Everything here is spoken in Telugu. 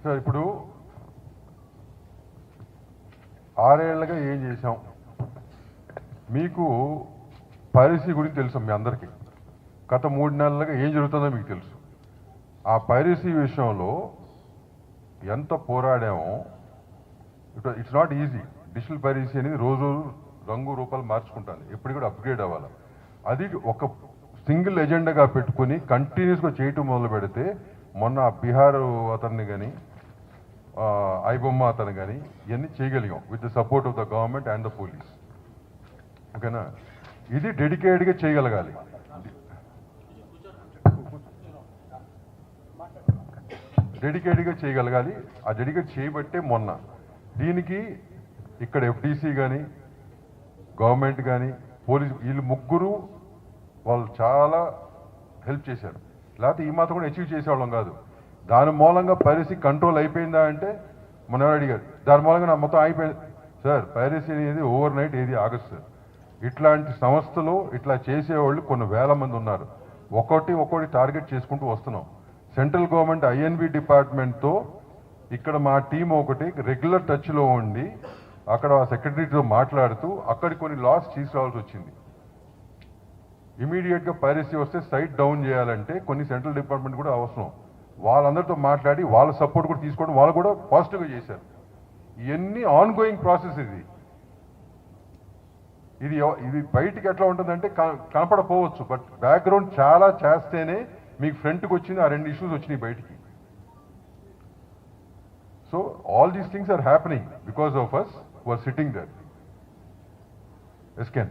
సార్ ఇప్పుడు 6 ఏళ్లుగా ఏం చేశాం మీకు పైరసీ గురించి తెలుసు మీ అందరికీ. గత 3 నెలలుగా ఏం జరుగుతుందో మీకు తెలుసు. ఆ పైరసీ విషయంలో ఎంత పోరాడామో. It's not easy. Digital piracy అనేది రోజు రంగు రూపాలు మార్చుకుంటాను, ఎప్పుడు కూడా అప్గ్రేడ్ అవ్వాలి. అది ఒక సింగిల్ ఎజెండాగా పెట్టుకుని కంటిన్యూస్గా చేయటం మొదలు పెడితే మొన్న బీహార్ అతన్ని కానీ ఐబొమ్మ అతను కానీ ఇవన్నీ చేయగలిగాం with the support of the government and the police. ఓకేనా? ఇది డెడికేటెడ్గా చేయగలగాలి. డెడికేటెడ్గా చేయగలగాలి. ఆ డెడికేట్ చేయబట్టే మొన్న దీనికి ఇక్కడ ఎఫ్డీసీ కానీ గవర్నమెంట్ కానీ పోలీస్ వీళ్ళు ముగ్గురు వాళ్ళు చాలా హెల్ప్ చేశారు. లేకపోతే ఈ మాత్రం కూడా అచీవ్ చేసేవాళ్ళం కాదు. దాని మూలంగా పైరసీ కంట్రోల్ అయిపోయిందా అంటే మన అడిగారు. దాని మూలంగా నా మొత్తం అయిపోయింది సార్. పైరసీ అనేది ఓవర్ నైట్ ఏది ఆగదు సార్. ఇట్లాంటి సంస్థలు ఇట్లా చేసేవాళ్ళు కొన్ని వేల మంది ఉన్నారు. ఒక్కొక్కటి టార్గెట్ చేసుకుంటూ వస్తున్నాం. సెంట్రల్ గవర్నమెంట్ ఐఎన్బి డిపార్ట్మెంట్తో ఇక్కడ మా టీం ఒకటి రెగ్యులర్ టచ్లో ఉండి అక్కడ సెక్రటరీతో మాట్లాడుతూ అక్కడికి కొన్ని లాస్ తీసుకురావాల్సి వచ్చింది. ఇమీడియట్గా పైరసీ వస్తే సైట్ డౌన్ చేయాలంటే కొన్ని సెంట్రల్ డిపార్ట్మెంట్ కూడా అవసరం. వాళ్ళందరితో మాట్లాడి వాళ్ళ సపోర్ట్ కూడా తీసుకోవడం, వాళ్ళు కూడా పాజిటివ్గా చేశారు. ఇవన్నీ ఆన్ గోయింగ్ ప్రాసెస్. ఇది బయటికి ఎట్లా ఉంటుందంటే కనపడపోవచ్చు, బట్ బ్యాక్గ్రౌండ్ చాలా చేస్తేనే మీకు ఫ్రంట్కి వచ్చింది. ఆ 2 ఇష్యూస్ వచ్చినాయి బయటికి. So all these things are happening because of us who are sitting there. Yes, Ken.